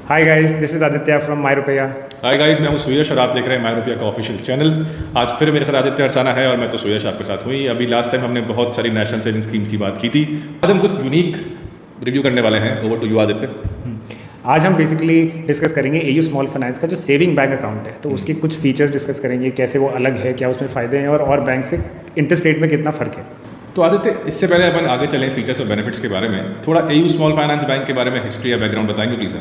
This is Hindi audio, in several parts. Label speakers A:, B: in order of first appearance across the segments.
A: Hi guys, this is Aditya from my Rupaya.
B: Hi guys, मैं हूं सुयश और आप देख रहे हैं माय रुपया का ऑफिशियल चैनल। आज फिर मेरे साथ आदित्य अरसाना है और मैं तो सुयश आपके साथ हुई। अभी लास्ट टाइम हमने बहुत सारी नेशनल सेविंग स्कीम की बात की थी। आज हम कुछ यूनिक रिव्यू करने वाले हैं। Over to you Aditya.
A: आज हम बेसिकली डिस्कस करेंगे एयू स्मॉल फाइनेंस का जो सेविंग बैंक अकाउंट है, तो उसके कुछ फीचर्स डिस्कस करेंगे, कैसे वो अलग है, क्या उसमें फ़ायदे हैं और बैंक से इंटरेस्ट रेट में कितना फ़र्क है।
B: तो आदित्य, इससे पहले अपन आगे चलें फीचर्स और बेनिफिट्स के बारे में, थोड़ा एयू स्मॉल फाइनेंस बैंक के बारे में हिस्ट्री या बैकग्राउंड बताएंगे प्लीज़।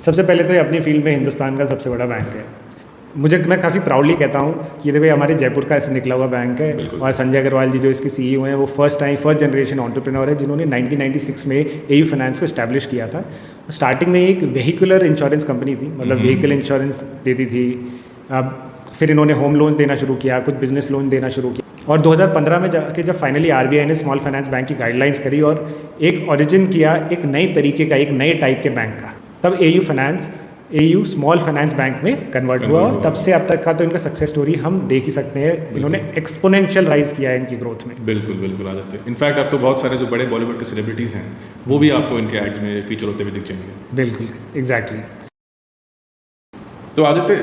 A: सबसे पहले तो ये अपनी फील्ड में हिंदुस्तान का सबसे बड़ा बैंक है। मैं काफ़ी प्राउडली कहता हूँ कि ये देखो हमारे जयपुर का ऐसे निकला हुआ बैंक है और संजय अग्रवाल जी जो इसके सीईओ हैं वो फर्स्ट जनरेशन एंटरप्रेन्योर है जिन्होंने 1996 में एयू फाइनेंस को इस्टेब्लिश किया था। स्टार्टिंग में एक वेहिकुलर इंश्योरेंस कंपनी थी, मतलब व्हीकल इंश्योरेंस देती थी। अब फिर इन्होंने होम लोन्स देना शुरू किया, कुछ बिजनेस लोन देना शुरू किया और 2015 में जाके जब फाइनली आरबीआई ने स्मॉल फाइनेंस बैंक की गाइडलाइंस करी और एक ओरिजिन किया एक नए तरीके का, एक नए टाइप के बैंक का, तब एयू स्मॉल फाइनेंस बैंक में कन्वर्ट हुआ और तब से अब तक का तो इनका सक्सेस स्टोरी हम देख ही सकते हैं। इन्होंने एक्सपोनेंशियल राइज किया है इनकी ग्रोथ में।
B: बिल्कुल बिल्कुल आदित्य। इनफैक्ट अब तो बहुत सारे जो बड़े बॉलीवुड के सेलिब्रिटीज़ हैं वो भी आपको इनके एड्स में फीचर होते हुए दिख जाएंगे।
A: बिल्कुल, एग्जैक्टली।
B: तो आदित्य,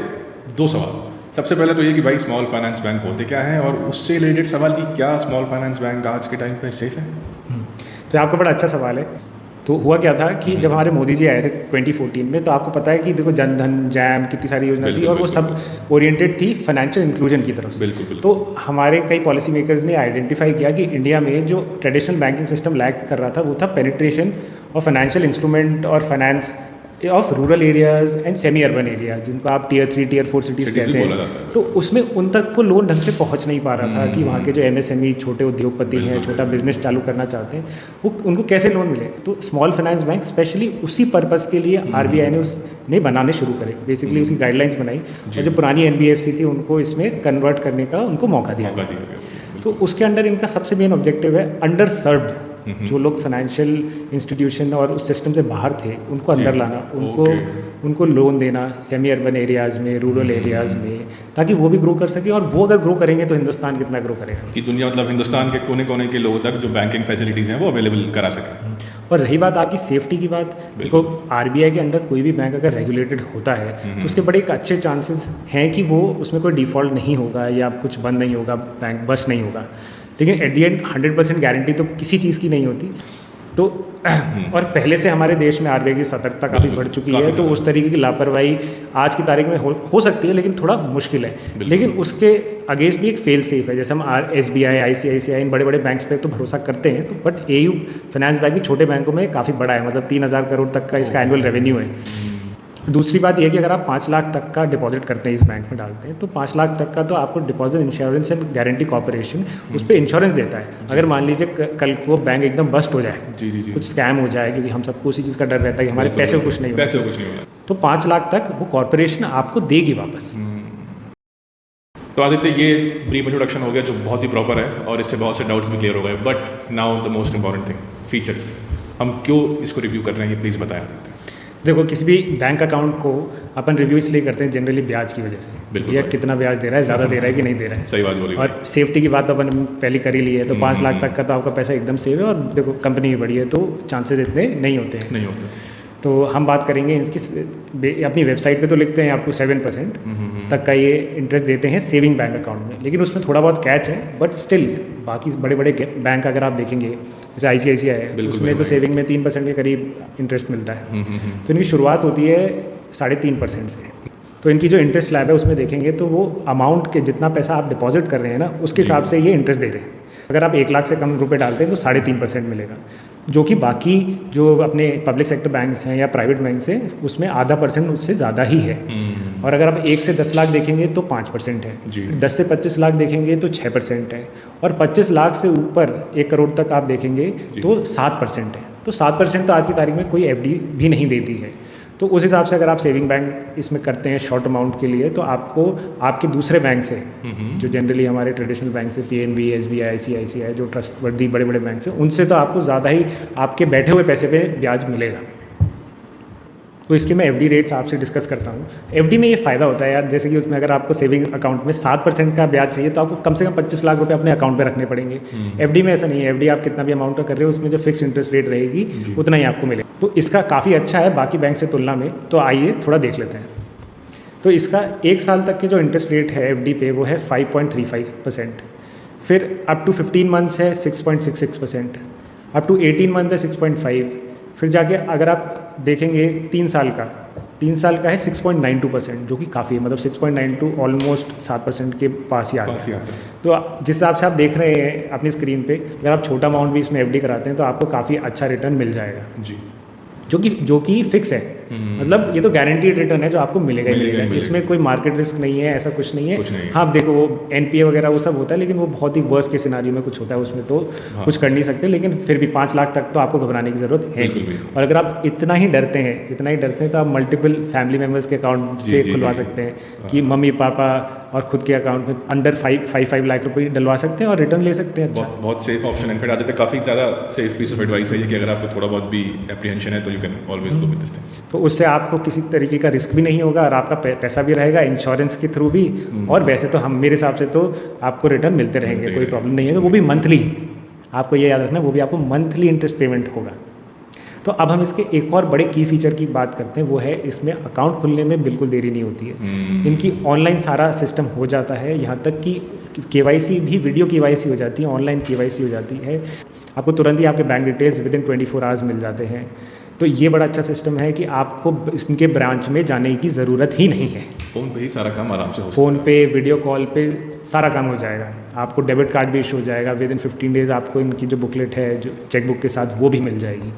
B: दो सवाल। सबसे पहले तो ये कि भाई स्मॉल फाइनेंस बैंक होते क्या हैं, और उससे रिलेटेड सवाल कि क्या स्मॉल फाइनेंस बैंक आज के टाइम पे सेफ है।
A: तो आपका बड़ा अच्छा सवाल है। तो हुआ क्या था कि जब हमारे मोदी जी आए थे 2014 में, तो आपको पता है कि देखो जन धन, जैम, कितनी सारी योजना थी और वो सब ओरिएंटेड थी फाइनेंशियल इंक्लूजन की तरफ से।
B: बिल्कुल।
A: तो हमारे कई पॉलिसी मेकर्स ने आइडेंटिफाई किया कि इंडिया में जो ट्रेडिशनल बैंकिंग सिस्टम लैक कर रहा था वो था पेनिट्रेशन ऑफ फाइनेंशियल इंस्ट्रूमेंट और finance of rural areas and semi urban area, जिनको आप टियर 3 टियर 4 सिटीज़ कहते हैं। तो उसमें उन तक को लोन ढंग से पहुंच नहीं पा रहा था कि वहाँ के जो एमएसएमई छोटे उद्योगपति हैं, छोटा बिजनेस चालू करना चाहते हैं, वो उनको कैसे लोन मिले। तो स्मॉल फाइनेंस बैंक स्पेशली उसी पर्पज़ के लिए आरबीआई ने उसने बनाने शुरू करे, बेसिकली उसकी गाइडलाइंस बनाई और जो पुरानी एनबीएफसी थी उनको इसमें कन्वर्ट करने का उनको मौका दिया। तो उसके अंडर इनका सबसे मेन ऑब्जेक्टिव है अंडर सर्व्ड जो लोग फाइनेंशियल इंस्टीट्यूशन और उस सिस्टम से बाहर थे उनको अंदर लाना, उनको लोन देना सेमी अर्बन एरियाज़ में, रूरल एरियाज़ में, ताकि वो भी ग्रो कर सके। और वो अगर ग्रो करेंगे तो हिंदुस्तान कितना ग्रो करेगा
B: कि दुनिया, मतलब हिंदुस्तान के कोने कोने के लोगों तक जो बैंकिंग फैसिलिटीज़ हैं वो अवेलेबल करा सकें।
A: और रही बात आपकी सेफ्टी की बात, देखो आरबीआई के अंडर कोई भी बैंक अगर रेगुलेटेड होता है तो उसके बड़े एक अच्छे चांसेस हैं कि वो उसमें कोई डिफ़ॉल्ट नहीं होगा या कुछ बंद नहीं होगा, बैंक बस्ट नहीं होगा। लेकिन एट दी एंड 100% गारंटी तो किसी चीज़ की नहीं होती। तो और पहले से हमारे देश में आरबीआई की सतर्कता काफ़ी बढ़ चुकी है, तो उस तरीके की लापरवाही आज की तारीख में हो सकती है, लेकिन थोड़ा मुश्किल है। लेकिन उसके अगेंस्ट भी एक फेल सेफ है। जैसे हम एसबीआई, आईसीआईसीआई, इन बड़े बड़े बैंक्स पे तो भरोसा करते हैं, तो बट एयू फाइनेंस बैंक भी छोटे बैंकों में काफ़ी बड़ा है, मतलब 3000 करोड़ तक का इसका एनुअल रेवेन्यू है। दूसरी बात यह है कि अगर आप 5 लाख तक का डिपॉजिट करते हैं, इस बैंक में डालते हैं, तो 5 लाख तक का तो आपको deposit insurance and guarantee corporation उस पर इंश्योरेंस देता है। अगर मान लीजिए कल को बैंक एकदम बस्ट हो जाए, कुछ स्कैम हो जाए, क्योंकि हम सबको उसी चीज़ का डर रहता है कि हमारे पैसे कुछ नहीं होगा, तो 5 लाख तक वो कॉर्पोरेशन आपको देगी वापस।
B: तो आदित्य, ये ब्रीफ इंट्रोडक्शन हो गया जो बहुत ही प्रॉपर है और इससे बहुत से डाउट्स भी क्लियर हो गए। But now the most important thing, features. हम क्यों इसको रिव्यू कर रहे हैं ये प्लीज़ बताएं आदित्य।
A: देखो, किसी भी बैंक अकाउंट को अपन रिव्यू इसलिए करते हैं जनरली ब्याज की वजह से, या कितना ब्याज दे रहा है, ज़्यादा दे रहा है कि नहीं दे रहा है।
B: सही बात बोली। और
A: सेफ्टी की बात तो अपन पहले कर ही ली है, तो 5 लाख तक का तो आपका पैसा एकदम सेफ है। और देखो कंपनी भी बड़ी है तो चांसेस इतने नहीं होते। तो हम बात करेंगे इसकी, अपनी वेबसाइट पे तो लिखते हैं आपको 7% तक का ये इंटरेस्ट देते हैं सेविंग बैंक अकाउंट में, लेकिन उसमें थोड़ा बहुत कैच है। बट स्टिल बाकी बड़े बड़े बैंक अगर आप देखेंगे, जैसे आईसीआईसीआई है, उसमें तो सेविंग में 3% के करीब इंटरेस्ट मिलता है। तो इनकी शुरुआत होती है 3.5% से। तो इनकी जो इंटरेस्ट स्लैब है उसमें देखेंगे तो वो अमाउंट के जितना पैसा आप डिपॉजिट कर रहे हैं ना, उसके हिसाब से ये इंटरेस्ट दे रहे हैं। अगर आप 1 लाख से कम रुपए डालते हैं तो 3.5% मिलेगा, जो कि बाकी जो अपने पब्लिक सेक्टर बैंक्स हैं या प्राइवेट बैंक्स हैं उसमें आधा % उससे ज़्यादा ही है। और अगर आप 1 से 10 लाख देखेंगे तो 5% है, 10 से 25 लाख देखेंगे तो 6% है, और 25 लाख से ऊपर 1 करोड़ तक आप देखेंगे तो 7% है। तो 7% तो आज की तारीख में कोई एफडी भी नहीं देती है। तो उस हिसाब से अगर आप सेविंग बैंक इसमें करते हैं शॉर्ट अमाउंट के लिए, तो आपको आपके दूसरे बैंक से, जो जनरली हमारे ट्रेडिशनल बैंक से, पीएनबी, एसबीआई, आईसीआईसीआई, जो ट्रस्टवर्दी बड़े बड़े बैंक से, उनसे तो आपको ज़्यादा ही आपके बैठे हुए पैसे पे ब्याज मिलेगा। तो इसके मैं एफडी रेट्स आपसे डिस्कस करता हूँ। एफडी में ये फ़ायदा होता है यार, जैसे कि उसमें अगर आपको सेविंग अकाउंट में 7% का ब्याज चाहिए तो आपको कम से कम 25 लाख रुपए अपने अकाउंट पे रखने पड़ेंगे। एफडी में ऐसा नहीं है, एफडी आप कितना भी अमाउंट का कर रहे हो उसमें जो फिक्स इंटरेस्ट रेट रहेगी उतना ही आपको मिलेगा। तो इसका काफ़ी अच्छा है बाकी बैंक से तुलना में। तो आइए थोड़ा देख लेते हैं। तो इसका 1 साल तक के जो इंटरेस्ट रेट है एफडी पे वो है 5.35%, फिर अप टू 15 मंथ्स है 6.66%, अप टू 18 मंथ है 6.5, फिर जाके अगर आप देखेंगे 3 साल का है 6.92%, जो कि काफ़ी है, मतलब 6.92 ऑलमोस्ट 7% के पास ही आ गया। तो जिस हिसाब से आप देख रहे हैं अपनी स्क्रीन पे, अगर आप छोटा अमाउंट भी इसमें एफडी कराते हैं तो आपको काफ़ी अच्छा रिटर्न मिल जाएगा जी, जो कि फिक्स है। मतलब ये तो गारंटीड रिटर्न है जो आपको मिलेगा ही मिलेगा। इसमें कोई मार्केट रिस्क नहीं है, ऐसा कुछ नहीं है। हाँ देखो वो एनपीए वगैरह वो सब होता है, लेकिन वो बहुत ही वर्स्ट के सिनारियो में कुछ होता है, उसमें तो कुछ कर नहीं सकते। लेकिन फिर भी 5 लाख तक तो आपको घबराने की ज़रूरत है नहीं। और अगर आप इतना ही डरते हैं तो आप मल्टीपल फैमिली मेम्बर्स के अकाउंट से खुलवा सकते हैं कि मम्मी पापा और खुद के अकाउंट में अंडर 5 लाख रुपए डलवा सकते हैं और रिटर्न ले सकते हैं।
B: बहुत सेफ ऑप्शन है। फिर आदत काफ़ी ज़्यादा सेफ पीस ऑफ एडवाइस है कि अगर आपको थोड़ा बहुत भी एप्रीहेंशन है तो you can always go with this thing.
A: तो उससे आपको किसी तरीके का रिस्क भी नहीं होगा और आपका पैसा भी रहेगा इंश्योरेंस के थ्रू भी। और वैसे तो मेरे हिसाब से तो आपको रिटर्न मिलते रहेंगे, कोई प्रॉब्लम नहीं है। वो भी मंथली, आपको ये याद रखना, वो भी आपको मंथली इंटरेस्ट पेमेंट होगा। तो अब हम इसके एक और बड़े की फीचर की बात करते हैं, वो है इसमें अकाउंट खुलने में बिल्कुल देरी नहीं होती है। इनकी ऑनलाइन सारा सिस्टम हो जाता है, यहाँ तक कि केवाईसी भी वीडियो केवाईसी हो जाती है, ऑनलाइन केवाईसी हो जाती है। आपको तुरंत ही आपके बैंक डिटेल्स विदिन 24 आवर्स मिल जाते हैं। तो ये बड़ा अच्छा सिस्टम है कि आपको इनके ब्रांच में जाने की ज़रूरत ही नहीं है।
B: फ़ोन पे ही सारा काम आराम से हो,
A: फ़ोन पे वीडियो कॉल पे सारा काम हो जाएगा। आपको डेबिट कार्ड भी इशू हो जाएगा विदिन 15 डेज़। आपको इनकी जो बुकलेट है जो चेकबुक के साथ वो भी मिल जाएगी।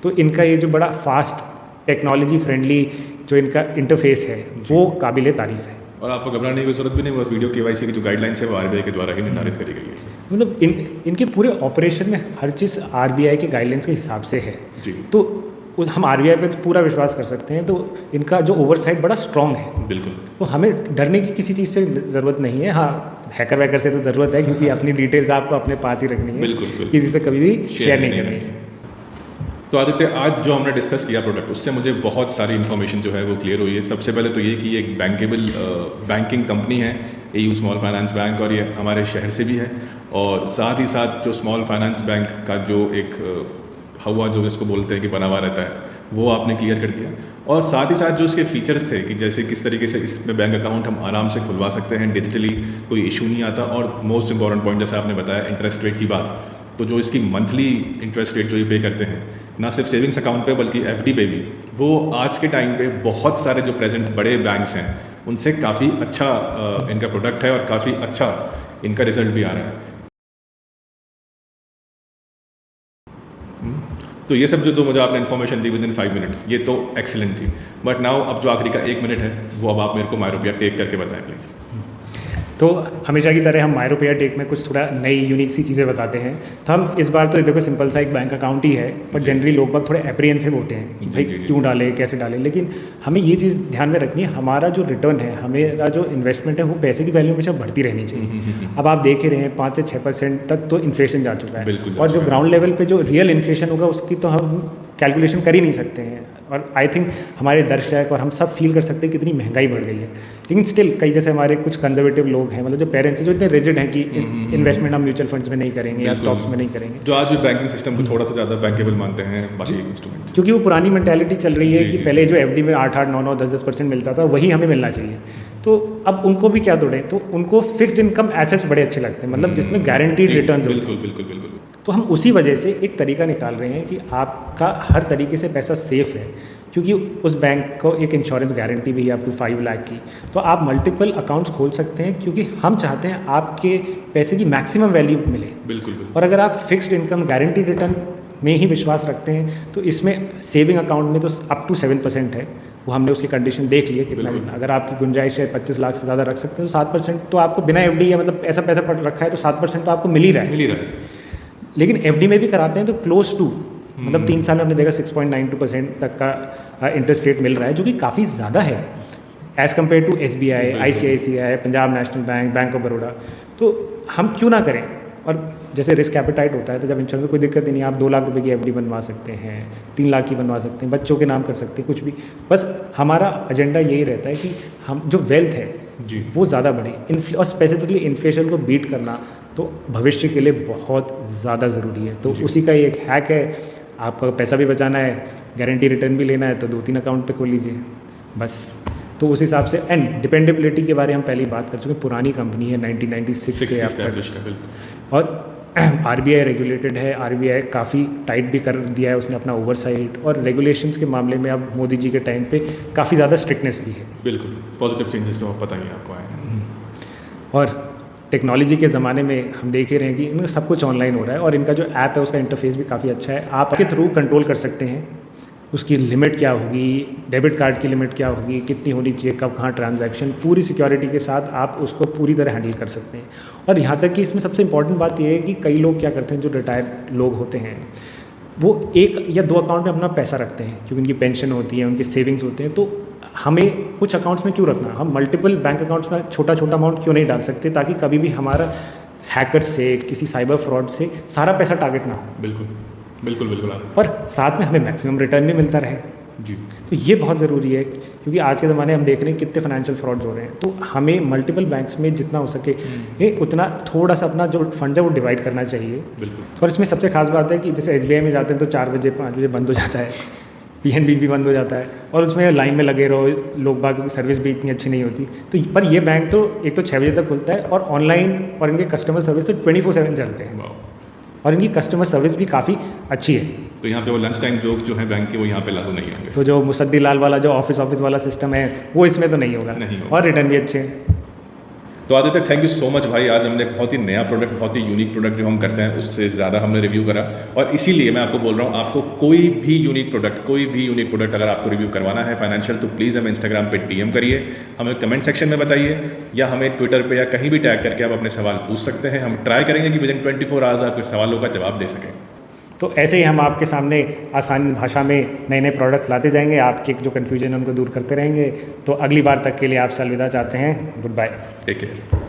A: तो इनका ये जो बड़ा फास्ट टेक्नोलॉजी फ्रेंडली जो इनका इंटरफेस है वो काबिल तारीफ़ है।
B: और आपको घबराने की जरूरत भी नहीं, बस वीडियो केवाईसी की जो गाइडलाइंस है वो आरबीआई के द्वारा ही निर्धारित करी गई है।
A: मतलब इनके पूरे ऑपरेशन में हर चीज़ आरबीआई के गाइडलाइंस के हिसाब से है जी। तो हम आरबीआई पे तो पूरा विश्वास कर सकते हैं। तो इनका जो ओवरसाइट बड़ा स्ट्रॉन्ग है। बिल्कुल। तो हमें डरने की किसी चीज़ से ज़रूरत नहीं है। हाँ हैकर वैकर से तो ज़रूरत है, क्योंकि अपनी डिटेल्स आपको अपने पास ही रखनी है। बिल्कुल। किसी से कभी भी शेयर नहीं करनी है।
B: तो आदित्य, आज जो हमने डिस्कस किया प्रोडक्ट, उससे मुझे बहुत सारी इन्फॉर्मेशन जो है वो क्लियर हुई है। सबसे पहले तो ये कि ये एक बैंकिंग कंपनी है, एयू स्मॉल फाइनेंस बैंक, और ये हमारे शहर से भी है। और साथ ही साथ जो स्मॉल फाइनेंस बैंक का जो एक हवा जो इसको बोलते हैं कि बना हुआ रहता है, वो आपने क्लियर कर दिया। और साथ ही साथ जो इसके फीचर्स थे कि जैसे किस तरीके से इसमें बैंक अकाउंट हम आराम से खुलवा सकते हैं डिजिटली, कोई इशू नहीं आता। और मोस्ट इंपॉर्टेंट पॉइंट जैसे आपने बताया इंटरेस्ट रेट की बात, तो जो इसकी मंथली इंटरेस्ट रेट जो ये पे करते हैं, ना सिर्फ सेविंग्स अकाउंट पे बल्कि एफडी पे भी, वो आज के टाइम पे बहुत सारे जो प्रेजेंट बड़े बैंक्स हैं उनसे काफ़ी अच्छा इनका प्रोडक्ट है और काफ़ी अच्छा इनका रिजल्ट भी आ रहा है। तो ये सब जो मुझे आपने इन्फॉर्मेशन दी विदिन 5 मिनट्स, ये तो एक्सीलेंट थी। बट नाउ अब जो आखिरी का 1 मिनट है वो अब आप मेरे को मायरूपिया टेक करके बताएं प्लीज़।
A: तो हमेशा की तरह हम मायरूपिया टेक में कुछ थोड़ा नई यूनिक सी चीज़ें बताते हैं। तो हम इस बार तो देखो सिंपल सा एक बैंक अकाउंट ही है, पर जनरली लोग बाग थोड़े एप्रीहेंसिव होते हैं कि भाई क्यों डालें, कैसे डालें। लेकिन हमें ये चीज़ ध्यान में रखनी है, हमारा जो रिटर्न है, हमारा जो इन्वेस्टमेंट है, वो पैसे की वैल्यू हमेशा बढ़ती रहनी चाहिए। अब आप देख ही रहे हैं 5 से 6% तक तो इन्फ्लेशन जा चुका है, और जो ग्राउंड लेवल पे जो रियल इन्फ्लेशन होगा उसकी तो हम कैलकुलेशन कर ही नहीं सकते हैं। और आई थिंक हमारे दर्शक और हम सब फील कर सकते हैं कितनी महंगाई बढ़ गई है। लेकिन स्टिल कई जैसे हमारे कुछ कंजर्वेटिव लोग हैं, मतलब जो पेरेंट्स हैं जो इतने रिजिड हैं कि इन्वेस्टमेंट हम म्यूचुअल फंड्स में नहीं करेंगे या स्टॉक्स में नहीं करेंगे,
B: जो आज भी बैंकिंग सिस्टम को थोड़ा सा ज़्यादा बैंकेबल मानते हैं बाकी इंस्ट्रूमेंट्स,
A: क्योंकि वो पुरानी मेंटालिटी चल रही है कि पहले जो एफडी में 8-8, 9-9, 10-10% मिलता था वही हमें मिलना चाहिए। तो अब उनको भी क्या तोड़े, तो उनको फिक्स्ड इनकम एसेट्स बड़े अच्छे लगते हैं, मतलब जिसमें गारंटीड रिटर्न्स होते हैं।
B: बिल्कुल।
A: तो हम उसी वजह से एक तरीका निकाल रहे हैं कि आपका हर तरीके से पैसा सेफ है, क्योंकि उस बैंक को एक इंश्योरेंस गारंटी भी है अप टू 5 लाख की। तो आप मल्टीपल अकाउंट्स खोल सकते हैं, क्योंकि हम चाहते हैं आपके पैसे की मैक्सिमम वैल्यू मिले। बिल्कुल। और अगर आप फिक्स्ड इनकम गारंटीड रिटर्न में ही विश्वास रखते हैं तो इसमें सेविंग अकाउंट में तो अप टू 7% है। वो हमने उसकी कंडीशन देख ली है कितना। अगर आपकी गुंजाइश है 25 लाख से ज़्यादा रख सकते हैं तो 7% तो आपको बिना एफडी या मतलब ऐसा पैसा पड़ रखा है तो 7% तो आपको मिल ही रहा है। लेकिन एफडी में भी कराते हैं तो क्लोज टू, मतलब 3 साल में हमने देखा 6.92% तक का इंटरेस्ट रेट मिल रहा है, जो कि काफ़ी ज़्यादा है as compare to SBI, ICICI, Punjab national bank, bank of Baroda. तो हम क्यों ना करें। और जैसे रिस्क एपेटाइट होता है तो जब इंश्योरेंस में कोई दिक्कत ही नहीं, आप 2 लाख रुपए की एफडी बनवा सकते हैं, 3 लाख की बनवा सकते हैं, बच्चों के नाम कर सकते हैं, कुछ भी। बस हमारा एजेंडा यही रहता है कि हम जो वेल्थ है
B: जी
A: वो ज़्यादा बढ़े, और स्पेसिफिकली इन्फ्लेशन को बीट करना तो भविष्य के लिए बहुत ज़्यादा ज़रूरी है। तो उसी का ही एक हैक है, आपका पैसा भी बचाना है, गारंटी रिटर्न भी लेना है तो 2-3 अकाउंट पे खोल लीजिए बस। तो उस हिसाब से, एंड डिपेंडेबिलिटी के बारे में हम पहले ही बात कर चुके हैं, पुरानी कंपनी है 1996 के अब तक, और आरबीआई रेगुलेटेड है, आरबीआई काफ़ी टाइट भी कर दिया है उसने अपना ओवरसाइट, और रेगुलेशंस के मामले में अब मोदी जी के टाइम पे काफ़ी ज़्यादा स्ट्रिक्टनेस भी है।
B: बिल्कुल पॉजिटिव चेंजेस तो पता ही आपको आए हैं।
A: और टेक्नोलॉजी के ज़माने में हम देख ही रहे हैं कि इनका सब कुछ ऑनलाइन हो रहा है, और इनका जो ऐप है उसका इंटरफेस भी काफ़ी अच्छा है। आप के थ्रू कंट्रोल कर सकते हैं उसकी लिमिट क्या होगी, डेबिट कार्ड की लिमिट क्या होगी, कितनी होनी चाहिए, कब कहाँ ट्रांजैक्शन, पूरी सिक्योरिटी के साथ आप उसको पूरी तरह हैंडल कर सकते हैं। और यहाँ तक कि इसमें सबसे इंपॉर्टेंट बात यह है कि कई लोग क्या करते हैं, जो रिटायर्ड लोग होते हैं वो 1 या 2 अकाउंट में अपना पैसा रखते हैं क्योंकि उनकी पेंशन होती है, उनके सेविंग्स होते हैं। तो हमें कुछ अकाउंट्स में क्यों रखना, हम मल्टीपल बैंक अकाउंट्स में छोटा छोटा अमाउंट क्यों नहीं डाल सकते, ताकि कभी भी हमारा हैकर से, किसी साइबर फ्रॉड से सारा पैसा टारगेट ना हो।
B: बिल्कुल बिल्कुल बिल्कुल
A: पर साथ में हमें मैक्सिमम रिटर्न भी मिलता रहे
B: जी।
A: तो ये बहुत ज़रूरी है, क्योंकि आज के ज़माने में हम देख रहे हैं कितने फाइनेंशियल फ्रॉड्स हो रहे हैं। तो हमें मल्टीपल बैंक्स में जितना हो सके उतना थोड़ा सा अपना जो फंड है वो डिवाइड करना चाहिए।
B: बिल्कुल।
A: और इसमें सबसे खास बात है कि जैसे एसबीआई में जाते हैं तो 4 बजे 5 बजे बंद हो जाता है, पीएनबी भी बंद हो जाता है, और उसमें लाइन में लगे रहो, लोग बाग की सर्विस भी इतनी अच्छी नहीं होती। तो पर ये बैंक तो एक तो 6 बजे तक खुलता है, और ऑनलाइन और इनके कस्टमर सर्विस तो 24/7 चलते हैं, और इनकी कस्टमर सर्विस भी काफ़ी अच्छी है।
B: तो यहाँ पे वो लंच टाइम जोक जो है बैंक के, वो यहाँ पे लागू नहीं होंगे।
A: तो जो मुसद्दी लाल वाला जो ऑफिस वाला सिस्टम है वो इसमें तो नहीं होगा,
B: नहीं होगा।
A: और रिटर्न भी अच्छे हैं।
B: तो Aditya thank you so much भाई, आज हमने बहुत ही नया प्रोडक्ट, बहुत ही यूनिक प्रोडक्ट जो हम करते हैं उससे ज़्यादा हमने रिव्यू करा, और इसीलिए मैं आपको बोल रहा हूँ, आपको कोई भी यूनिक प्रोडक्ट अगर आपको रिव्यू करवाना है फाइनेंशियल, तो प्लीज़ हमें इंस्टाग्राम पे डीएम करिए, हमें कमेंट सेक्शन में बताइए, या हमें ट्विटर पे या कहीं भी टैग करके आप अपने सवाल पूछ सकते हैं। हम ट्राई करेंगे कि विदिन 24 आवर्स आप कुछ सवालों का जवाब दे सकें।
A: तो ऐसे ही हम आपके सामने आसान भाषा में नए नए प्रोडक्ट्स लाते जाएंगे, आपके जो कन्फ्यूजन है उनको दूर करते रहेंगे। तो अगली बार तक के लिए आपसे अलविदा चाहते हैं। Good bye,
B: take care.